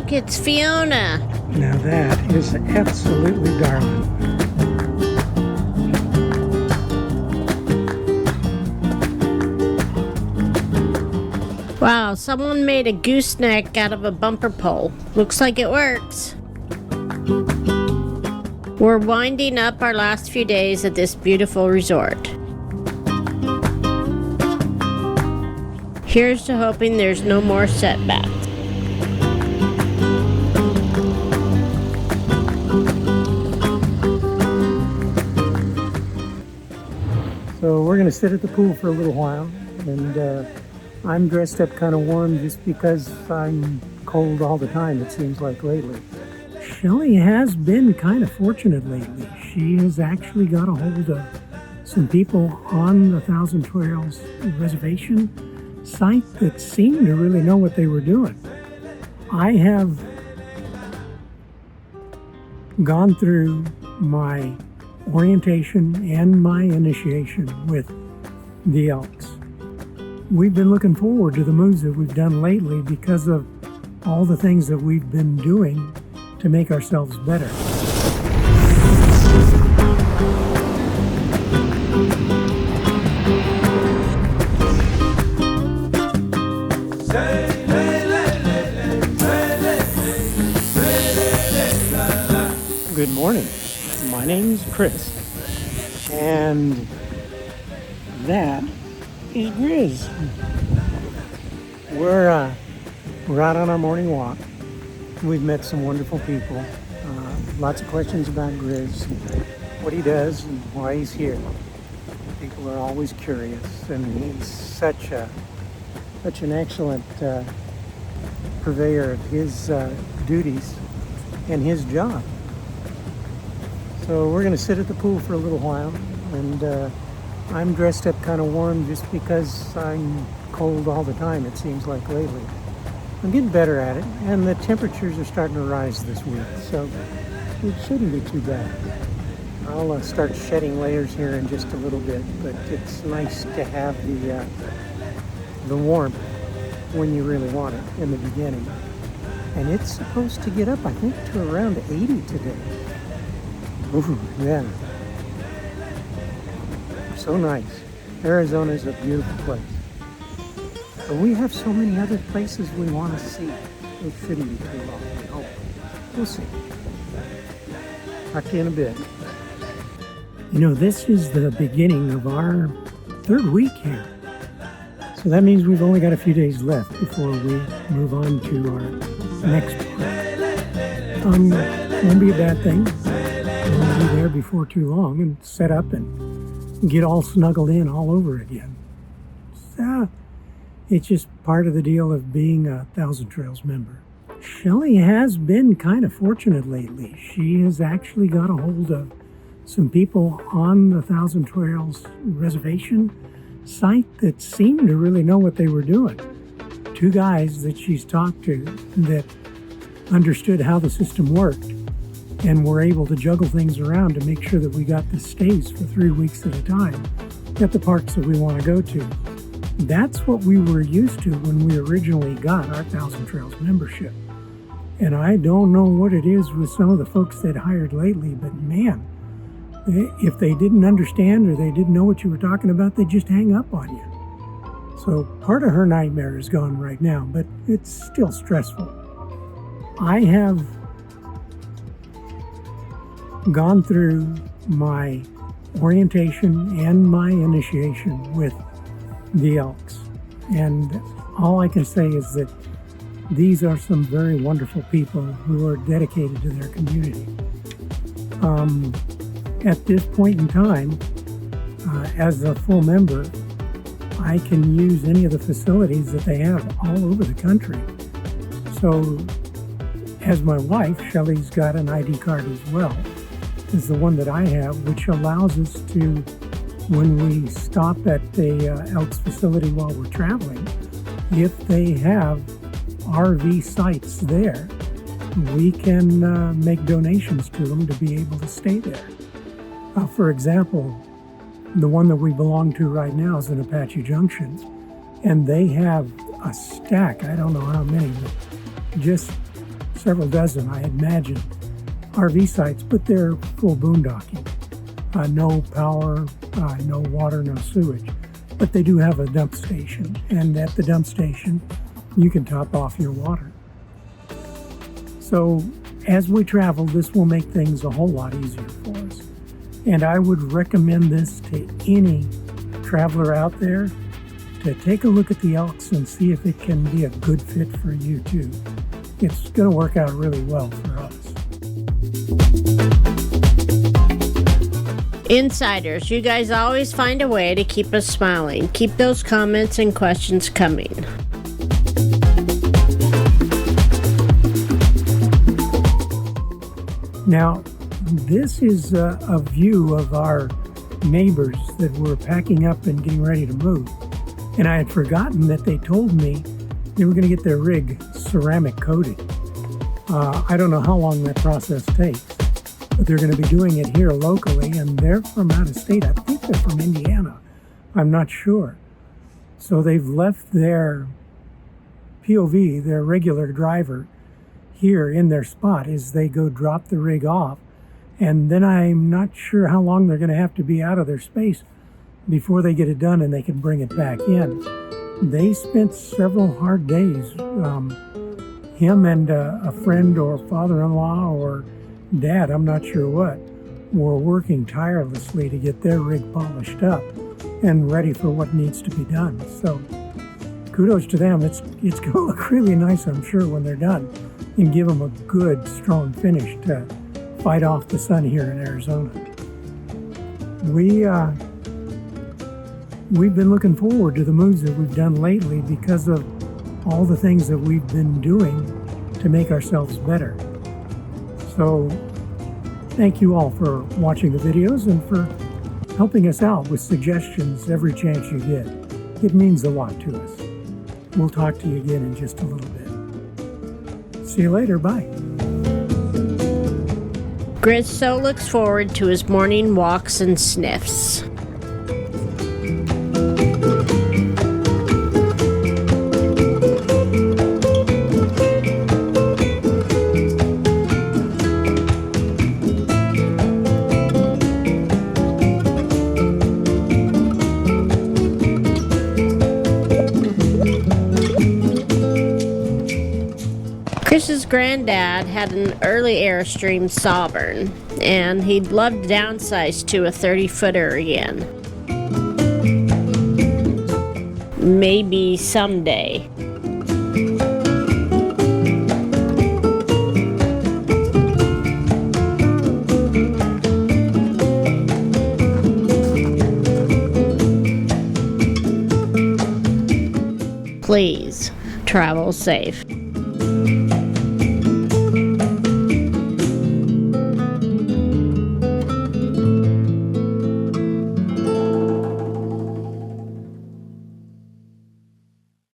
Look, it's Fiona. Now that is absolutely darling. Wow, someone made a gooseneck out of a bumper pole. Looks like it works. We're winding up our last few days at this beautiful resort. Here's to hoping there's no more setbacks. So we're going to sit at the pool for a little while, and I'm dressed up kind of warm just because I'm cold all the time, it seems like lately. Shelley has been kind of fortunate lately. She has actually got a hold of some people on the Thousand Trails reservation site that seemed to really know what they were doing. I have gone through my orientation and my initiation with the Elks. We've been looking forward to the moves that we've done lately because of all the things that we've been doing to make ourselves better. Good morning. My name's Chris, and that is Grizz. We're out on our morning walk. We've met some wonderful people. Lots of questions about Grizz, what he does, and why he's here. People are always curious, and he's such an excellent purveyor of his duties and his job. So we're going to sit at the pool for a little while, and I'm dressed up kind of warm just because I'm cold all the time, it seems like lately. I'm getting better at it, and the temperatures are starting to rise this week, so it shouldn't be too bad. I'll start shedding layers here in just a little bit, but it's nice to have the warmth when you really want it in the beginning. And it's supposed to get up, I think, to around 80 today. Ooh, yeah. So nice. Arizona's a beautiful place. But we have so many other places we want to see. It shouldn't be too long, I hope. We'll see. Talk to you in a bit. You know, this is the beginning of our third week here. So that means we've only got a few days left before we move on to our next park. Won't be a bad thing. We'll be there before too long and set up and get all snuggled in all over again. So, it's just part of the deal of being a Thousand Trails member. Shelley has been kind of fortunate lately. She has actually got a hold of some people on the Thousand Trails reservation site that seemed to really know what they were doing. Two guys that she's talked to that understood how the system worked and were able to juggle things around to make sure that we got the stays for 3 weeks at a time at the parks that we want to go to. That's what we were used to when we originally got our Thousand Trails membership. And I don't know what it is with some of the folks that hired lately, but man, if they didn't understand or they didn't know what you were talking about, they'd just hang up on you. So part of her nightmare is gone right now, but it's still stressful. I have gone through my orientation and my initiation with the Elks, and all I can say is that these are some very wonderful people who are dedicated to their community. At this point in time, as a full member, I can use any of the facilities that they have all over the country. So as my wife, Shelley's got an ID card as well, is the one that I have, which allows us to, when we stop at the Elks facility while we're traveling, if they have RV sites there, we can make donations to them to be able to stay there. For example, the one that we belong to right now is in Apache Junction, and they have a stack, I don't know how many, but just several dozen, I imagine, RV sites, but they're full boondocking. No power, no water, no sewage. But they do have a dump station, and at the dump station, you can top off your water. So as we travel, this will make things a whole lot easier for us. And I would recommend this to any traveler out there to take a look at the Elks and see if it can be a good fit for you too. It's going to work out really well for us. Insiders, you guys always find a way to keep us smiling. Keep those comments and questions coming. Now, this is a view of our neighbors that were packing up and getting ready to move. And I had forgotten that they told me they were going to get their rig ceramic coated. I don't know how long that process takes, but they're going to be doing it here locally, and they're from out of state. I think they're from Indiana. I'm not sure. So they've left their POV, their regular driver, here in their spot as they go drop the rig off. And then I'm not sure how long they're going to have to be out of their space before they get it done and they can bring it back in. They spent several hard days. Him and a friend or father-in-law or dad, I'm not sure what, were working tirelessly to get their rig polished up and ready for what needs to be done. So kudos to them. It's going to look really nice, I'm sure, when they're done, and give them a good, strong finish to fight off the sun here in Arizona. We've been looking forward to the moves that we've done lately because of all the things that we've been doing to make ourselves better. So thank you all for watching the videos and for helping us out with suggestions every chance you get. It means a lot to us. We'll talk to you again in just a little bit. See you later. Bye. Grizz so looks forward to his morning walks and sniffs. Chris's granddad had an early Airstream Sovereign, and he'd love to downsize to a 30-footer again. Maybe someday. Please, travel safe.